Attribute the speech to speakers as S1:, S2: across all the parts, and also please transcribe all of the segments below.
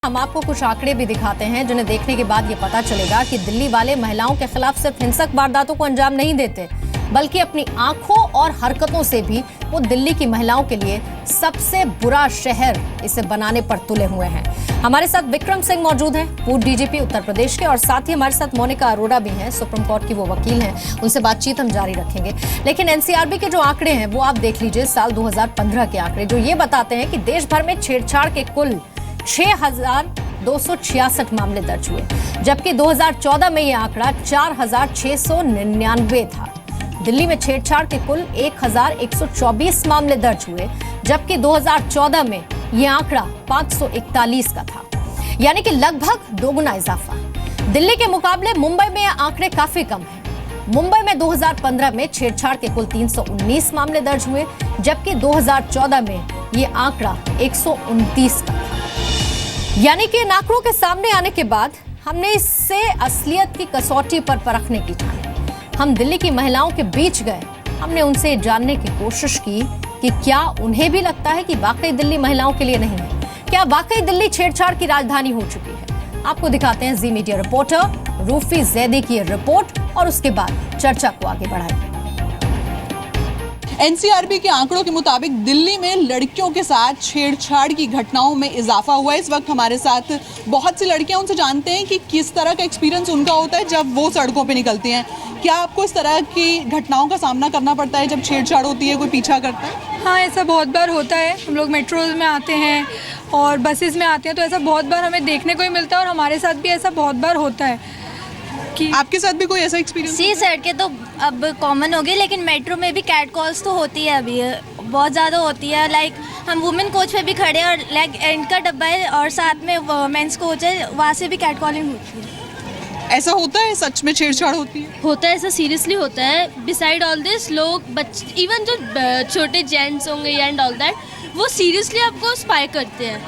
S1: हम आपको कुछ आंकड़े भी दिखाते हैं जिन्हें देखने के बाद ये पता चलेगा कि दिल्ली वाले महिलाओं के खिलाफ सिर्फ हिंसक वारदातों को अंजाम नहीं देते, बल्कि अपनी आंखों और हरकतों से भी वो दिल्ली की महिलाओं के लिए सबसे बुरा शहर इसे बनाने पर तुले हुए हैं। हमारे साथ विक्रम सिंह मौजूद हैं, पूर्व डीजीपी उत्तर प्रदेश के, और साथ ही हमारे साथ मोनिका अरोड़ा भी हैं, सुप्रीम कोर्ट की वो वकील हैं। उनसे बातचीत हम जारी रखेंगे। लेकिन एनसीआरबी के जो आंकड़े हैं वो आप देख लीजिए, साल 2015 के आंकड़े जो ये बताते हैं कि देश भर में छेड़छाड़ के कुल 6,266 मामले दर्ज हुए, जबकि 2014 में यह आंकड़ा 4,699 था। दिल्ली में छेड़छाड़ के कुल 1,124 मामले दर्ज हुए, जबकि 2014 में यह आंकड़ा 541 का था, यानी कि लगभग दोगुना इजाफा। दिल्ली के मुकाबले मुंबई में यह आंकड़े काफी कम हैं। मुंबई में 2015 में छेड़छाड़ के कुल 319 मामले दर्ज हुए, जबकि 2014 में यह आंकड़ा 129 का था। यानी कि इन आंकड़ों के सामने आने के बाद हमने इससे असलियत की कसौटी पर परखने की ठानी। हम दिल्ली की महिलाओं के बीच गए, हमने उनसे जानने की कोशिश की कि क्या उन्हें भी लगता है कि वाकई दिल्ली महिलाओं के लिए नहीं है, क्या वाकई दिल्ली छेड़छाड़ की राजधानी हो चुकी है। आपको दिखाते हैं जी मीडिया रिपोर्टर रूफी जैदी की रिपोर्ट और उसके बाद चर्चा को आगे बढ़ाएंगे।
S2: एनसीआरबी के आंकड़ों के मुताबिक दिल्ली में लड़कियों के साथ छेड़छाड़ की घटनाओं में इजाफा हुआ है। इस वक्त हमारे साथ बहुत सी लड़कियां, उनसे जानते हैं कि किस तरह का एक्सपीरियंस उनका होता है जब वो सड़कों पे निकलती हैं। क्या आपको इस तरह की घटनाओं का सामना करना पड़ता है जब छेड़छाड़ होती है, कोई पीछा करता है?
S3: हाँ, ऐसा बहुत बार होता है। हम लोग मेट्रोज में आते हैं और बसेस में आते हैं, तो ऐसा बहुत बार हमें देखने को ही मिलता है और हमारे साथ भी ऐसा बहुत बार होता है।
S2: आपके साथ भी कोई ऐसा एक्सपीरियंस?
S4: सी सड़कें तो अब कॉमन हो गई, लेकिन मेट्रो में भी कैट कॉल्स तो होती है, अभी बहुत ज़्यादा होती है। लाइक हम वुमेन कोच पे भी खड़े हैं और लाइक एंड का डब्बा है और साथ में मेंस कोच है, वहाँ से भी कैट कॉलिंग होती है।
S2: ऐसा होता है, सच में छेड़छाड़ होती है?
S5: होता है, ऐसा सीरियसली होता है। बिसाइड ऑल दिस, लोग इवन जो छोटे जेंट्स होंगे एंड ऑल दैट, वो सीरियसली आपको स्पाई करते हैं,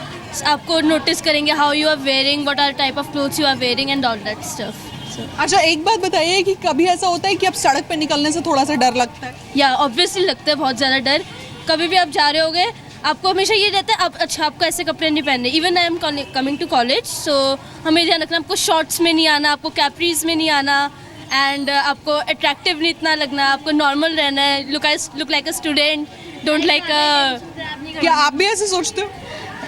S5: आपको नोटिस करेंगे how you are wearing, what are type of clothes you are wearing and all that stuff.
S2: अच्छा, एक बात बताइए कि कभी ऐसा होता है कि अब सड़क पे निकलने से थोड़ा सा डर लगता है?
S5: या ऑब्वियसली लगता है बहुत ज़्यादा डर। कभी भी आप जा रहे होगे, आपको हमेशा ये रहता है आप अच्छा आपको ऐसे कपड़े नहीं पहनने। Even I am coming to college, so हमें ध्यान रखना, आपको शॉर्ट्स में नहीं आना, आपको कैप्रीज में नहीं आना, एंड आपको अट्रैक्टिव नहीं इतना लगना, आपको नॉर्मल रहना है, look like a student, don't like अ।
S2: क्या आप भी ऐसे सोचते हो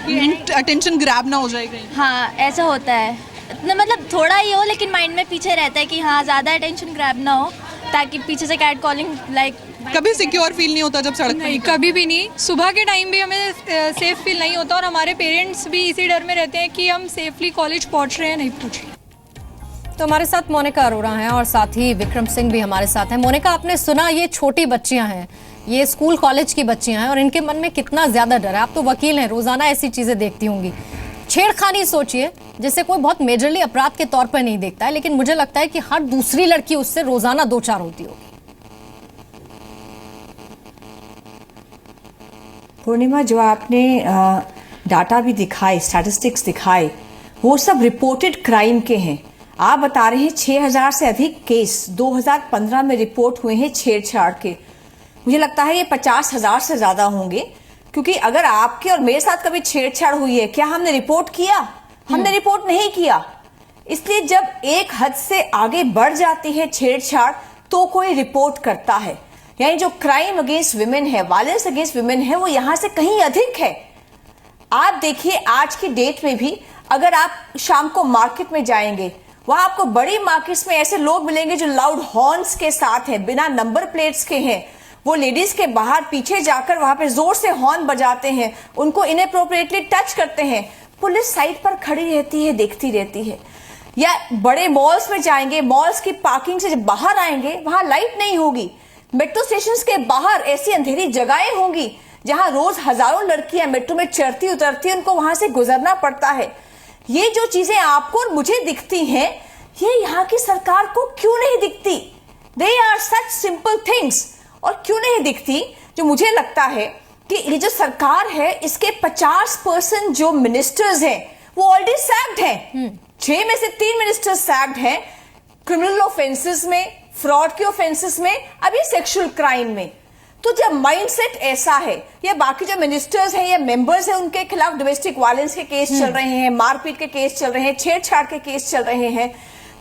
S2: कि अटेंशन ग्रैब ना हो जाएगा?
S4: हाँ, ऐसा होता है। मतलब थोड़ा ही हो, लेकिन माइंड में पीछे रहता है कि हाँ ज़्यादा अटेंशन ग्रैब ना हो, ताकि पीछे से कैट कॉलिंग लाइक।
S2: कभी सिक्योर फील नहीं होता जब सड़क पे?
S3: नहीं, कभी भी नहीं। सुबह के टाइम भी हमें सेफ फील नहीं होता और हमारे पेरेंट्स भी इसी डर में रहते हैं कि हम सेफली कॉलेज पहुंच रहे हैं नहीं पहुंच रहे।
S1: तो हमारे साथ मोनिका अरोड़ा हैं और साथ ही विक्रम सिंह भी हमारे साथ हैं। मोनिका, आपने सुना ये छोटी बच्चियां हैं, ये स्कूल कॉलेज की बच्चियां हैं और इनके मन में कितना ज्यादा डर है। आप तो वकील हैं, रोजाना ऐसी चीजें देखती होंगी। छेड़खानी सोचिए, जिसे कोई बहुत मेजरली अपराध के तौर पर नहीं देखता है, लेकिन मुझे लगता है कि हर दूसरी लड़की उससे रोजाना दो चार होती होगी।
S6: पूर्णिमा, जो आपने डाटा भी दिखाए, स्टैटिस्टिक्स दिखाए, वो सब रिपोर्टेड क्राइम के हैं। आप बता रहे हैं 6,000 से अधिक केस 2015 में रिपोर्ट हुए हैं छेड़छाड़ के। मुझे लगता है ये 50,000 से ज्यादा होंगे, क्योंकि अगर आपके और मेरे साथ कभी छेड़छाड़ हुई है, क्या हमने रिपोर्ट किया? हमने रिपोर्ट नहीं किया। इसलिए जब एक हद से आगे बढ़ जाती है छेड़छाड़ तो कोई रिपोर्ट करता है। यानी जो क्राइम अगेंस्ट विमेन है, वायलेंस अगेंस्ट विमेन है, वो यहां से कहीं अधिक है। आप देखिए, आज की डेट में भी अगर आप शाम को मार्केट में जाएंगे, वहां आपको बड़ी मार्केट्स में ऐसे लोग मिलेंगे जो लाउड हॉर्न्स के साथ हैं, बिना नंबर प्लेट्स के हैं। वो लेडीज के बाहर पीछे जाकर वहां पे जोर से हॉर्न बजाते हैं, उनको इनअप्रोप्रिएटली टच करते हैं। पुलिस साइड पर खड़ी रहती है, देखती रहती है। या बड़े मॉल्स में जाएंगे, मॉल्स की पार्किंग से जब बाहर आएंगे, वहां लाइट नहीं होगी। मेट्रो स्टेशन के बाहर ऐसी अंधेरी जगहें होंगी जहां रोज हजारों लड़कियां मेट्रो में चढ़ती उतरती, उनको वहां से गुजरना पड़ता है। ये जो चीजें आपको और मुझे दिखती हैं, ये यहाँ की सरकार को क्यों नहीं दिखती? They are such simple things. और क्यों नहीं दिखती? जो मुझे लगता है कि ये जो सरकार है, इसके 50% जो मिनिस्टर्स हैं वो ऑलरेडी सैक्ड हैं। 6 में से 3 मिनिस्टर्स सैक्ड हैं, क्रिमिनल ऑफेंसेस में, फ्रॉड के ऑफेंसेस में, अभी सेक्सुअल क्राइम में। तो जब माइंडसेट ऐसा है, या बाकी जो मिनिस्टर्स हैं या मेंबर्स हैं उनके खिलाफ डोमेस्टिक वायलेंस के केस चल रहे हैं, मारपीट के केस चल रहे हैं, छेड़छाड़ के केस चल रहे हैं,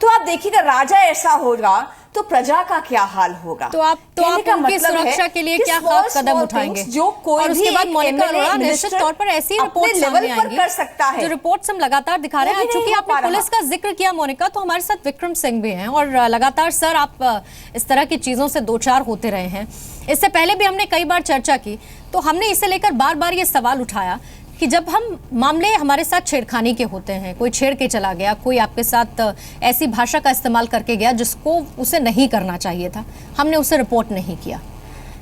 S6: तो आप देखिएगा राजा ऐसा होगा तो प्रजा का क्या हाल होगा।
S1: तो आप उनकी सुरक्षा के लिए क्या खास कदम उठाएंगे?
S6: जो कोई
S1: और उसके बाद मोनिका अरोड़ा निश्चित तौर पर ऐसी रिपोर्ट सामने आएंगी
S6: कर सकता है,
S1: जो रिपोर्ट्स हम लगातार दिखा रहे हैं। चूंकि आपने पुलिस का जिक्र किया मोनिका, तो हमारे साथ विक्रम सिंह भी हैं और लगातार सर आप इस तरह की चीजों से दो चार होते रहे हैं। इससे पहले भी हमने कई बार चर्चा की, तो हमने इसे लेकर बार बार ये सवाल उठाया कि जब हम मामले हमारे साथ छेड़खानी के होते हैं, कोई छेड़ के चला गया, कोई आपके साथ ऐसी भाषा का इस्तेमाल करके गया जिसको उसे नहीं करना चाहिए था, हमने उसे रिपोर्ट नहीं किया,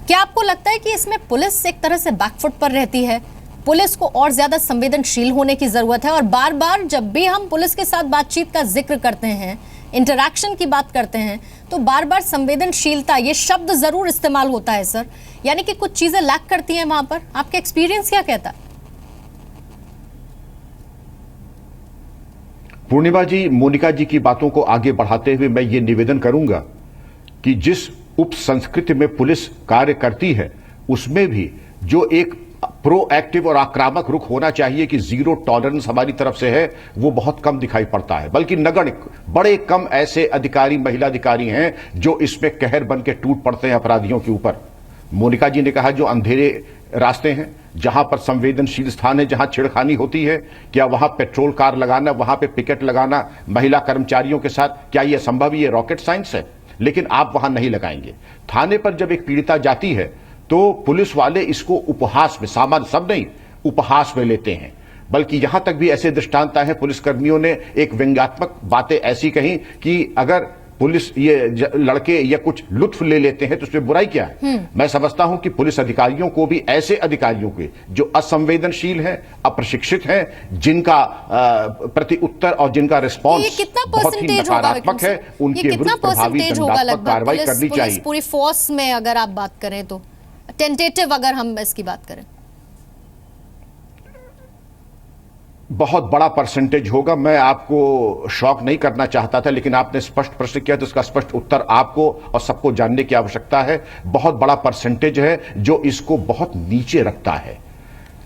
S1: क्या आपको लगता है कि इसमें पुलिस एक तरह से बैकफुट पर रहती है? पुलिस को और ज्यादा संवेदनशील होने की जरूरत है? और बार बार जब भी हम पुलिस के साथ बातचीत का जिक्र करते हैं, इंटरैक्शन की बात करते हैं, तो बार बार संवेदनशीलता ये शब्द जरूर इस्तेमाल होता है सर, यानी कि कुछ चीजें लैक करती हैं वहां पर। आपका एक्सपीरियंस क्या कहता है?
S7: पूर्णिमा जी, मोनिका जी की बातों को आगे बढ़ाते हुए मैं ये निवेदन करूंगा कि जिस उप संस्कृति में पुलिस कार्य करती है, उसमें भी जो एक प्रोएक्टिव और आक्रामक रुख होना चाहिए कि जीरो टॉलरेंस हमारी तरफ से है, वो बहुत कम दिखाई पड़ता है। बल्कि नगण्य, बड़े कम ऐसे अधिकारी, महिला अधिकारी हैं जो इसमें कहर बन के टूट पड़ते हैं अपराधियों के ऊपर। मोनिका जी ने कहा जो अंधेरे रास्ते हैं, जहां पर संवेदनशील स्थान है, जहां छेड़खानी होती है, क्या वहां पेट्रोल कार लगाना, वहां पे पिकेट लगाना महिला कर्मचारियों के साथ, क्या यह संभव? ये रॉकेट साइंस है, लेकिन आप वहां नहीं लगाएंगे। थाने पर जब एक पीड़िता जाती है तो पुलिस वाले इसको उपहास में, सामान्य शब्द नहीं, उपहास में लेते हैं। बल्कि यहां तक भी ऐसे दृष्टांत हैं, पुलिसकर्मियों ने एक व्यंग्यात्मक बातें ऐसी कही कि अगर पुलिस ये लड़के या कुछ लुत्फ ले लेते हैं तो उसमें बुराई क्या है? मैं समझता हूं कि पुलिस अधिकारियों को भी ऐसे अधिकारियों के जो असंवेदनशील हैं, अप्रशिक्षित हैं, जिनका प्रति उत्तर और जिनका रिस्पॉन्स बहुत ही नकारात्मक है, उनके विरुद्ध प्रभावी दंडात्मक कार्रवाई करनी चाहिए।
S1: पूरी फोर्स में अगर आप बात करें तो टेंटेटिव, अगर हम इसकी बात करें,
S7: बहुत बड़ा परसेंटेज होगा। मैं आपको शॉक नहीं करना चाहता था, लेकिन आपने स्पष्ट प्रश्न किया तो इसका स्पष्ट उत्तर आपको और सबको जानने की आवश्यकता है। बहुत बड़ा परसेंटेज है जो इसको बहुत नीचे रखता है।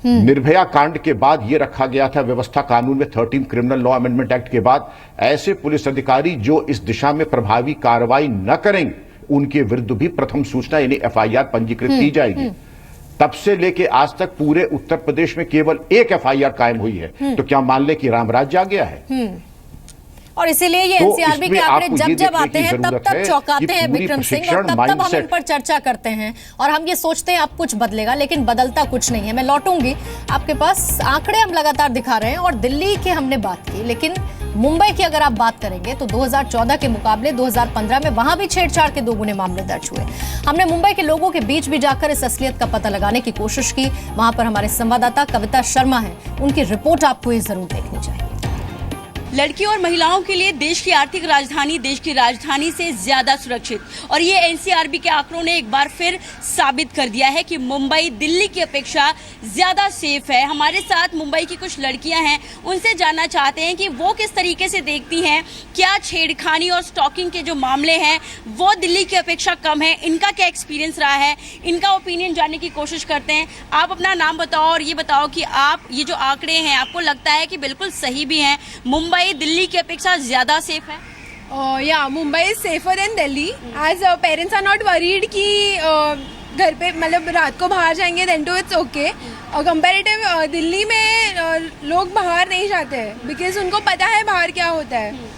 S7: निर्भया कांड के बाद यह रखा गया था व्यवस्था कानून में, 13 क्रिमिनल लॉ अमेंडमेंट एक्ट के बाद, ऐसे पुलिस अधिकारी जो इस दिशा में प्रभावी कार्रवाई न करेंगे उनके विरुद्ध भी प्रथम सूचना यानी FIR पंजीकृत की जाएगी। तब से लेके आज तक पूरे उत्तर प्रदेश में केवल एक FIR कायम हुई है, तो क्या मान ले कि रामराज्य आ गया है?
S1: और इसीलिए ये
S7: तो
S1: एनसीआरबी के आंकड़े जब आते हैं तब चौंकाते हैं विक्रम सिंह, और तब हम इन पर चर्चा करते हैं और हम ये सोचते हैं अब कुछ बदलेगा, लेकिन बदलता कुछ नहीं है। मैं लौटूंगी आपके पास, आंकड़े हम लगातार दिखा रहे हैं और दिल्ली की हमने बात की, लेकिन मुंबई की अगर आप बात करेंगे तो 2014 के मुकाबले 2015 में वहां भी छेड़छाड़ के 2 गुने मामले दर्ज हुए। हमने मुंबई के लोगों के बीच भी जाकर इस असलियत का पता लगाने की कोशिश की। वहां पर हमारे संवाददाता कविता शर्मा हैं, उनकी रिपोर्ट आपको ये जरूर देखनी चाहिए।
S8: लड़कियों और महिलाओं के लिए देश की आर्थिक राजधानी देश की राजधानी से ज्यादा सुरक्षित, और ये एनसीआरबी के आंकड़ों ने एक बार फिर साबित कर दिया है कि मुंबई दिल्ली की अपेक्षा ज्यादा सेफ है। हमारे साथ मुंबई की कुछ लड़कियां हैं, उनसे जानना चाहते हैं कि वो किस तरीके से देखती हैं, क्या छेड़खानी और स्टॉकिंग के जो मामले हैं वो दिल्ली की अपेक्षा कम है, इनका क्या एक्सपीरियंस रहा है, इनका ओपिनियन जानने की कोशिश करते हैं। आप अपना नाम बताओ और ये बताओ कि आप ये जो आंकड़े हैं आपको लगता है कि बिल्कुल सही भी हैं, मुंबई दिल्ली की अपेक्षा ज्यादा सेफ है?
S3: या Mumbai is safer than Delhi, as parents are not worried कि घर पे मतलब रात को बाहर जाएंगे देन टू इट्स ओके। और कंपैरेटिव दिल्ली में लोग बाहर नहीं जाते हैं बिकॉज उनको पता है बाहर क्या होता है।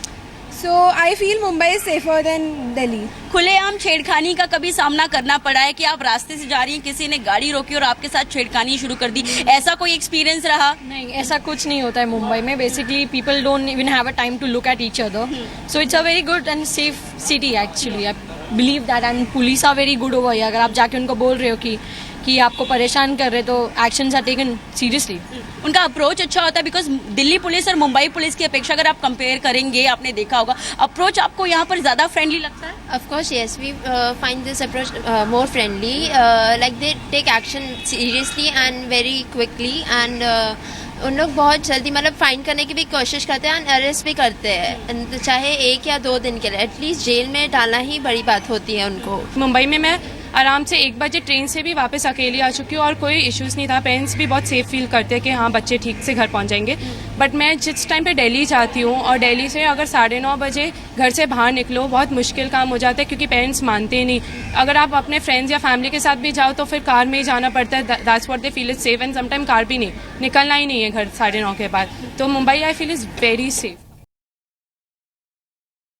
S3: So I feel Mumbai is safer than Delhi.
S8: खुलेआम छेड़खानी का कभी सामना करना पड़ा है कि आप रास्ते से जा रही हैं, किसी ने गाड़ी रोकी और आपके साथ छेड़खानी शुरू कर दी, ऐसा कोई एक्सपीरियंस रहा?
S5: नहीं, ऐसा कुछ नहीं होता है मुंबई में। Basically people don't even have a time to look at each other, so it's a very good and safe city actually. I believe that, and police are very good over here. अगर आप जाके उनको बोल रहे हो कि आपको परेशान कर रहे तो एक्शंस आर टेकन सीरियसली।
S8: उनका अप्रोच अच्छा होता है, बिकॉज दिल्ली पुलिस और मुंबई पुलिस की अपेक्षा अगर आप कंपेयर करेंगे, आपने देखा होगा, अप्रोच आपको यहाँ पर ज़्यादा फ्रेंडली लगता है?
S9: Of course, yes. We find this approach more friendly. Like they take action seriously and very quickly, and उन लोग बहुत जल्दी मतलब फाइंड करने की भी कोशिश करते हैं और अरेस्ट भी करते हैं, चाहे 1 या 2 दिन के लिए, एटलीस्ट जेल में डालना ही बड़ी बात होती है उनको।
S5: मुंबई में मैं
S10: आराम से 1 बजे ट्रेन से भी वापस अकेली आ चुकी हूँ और कोई इश्यूज़ नहीं था। पेरेंट्स भी बहुत सेफ फील करते हैं कि हाँ बच्चे ठीक से घर पहुँच जाएंगे। बट मैं जिस टाइम पे दिल्ली जाती हूँ और दिल्ली से अगर 9:30 बजे घर से बाहर निकलो, बहुत मुश्किल काम हो जाता है क्योंकि पेरेंट्स मानते ही नहीं। अगर आप अपने फ्रेंड्स या फैमिली के साथ भी जाओ तो फिर कार में ही जाना पड़ता है। That's what they feel is safe and sometime car भी नहीं, निकलना ही नहीं है घर 9:30 के बाद। तो Mumbai I feel is very safe.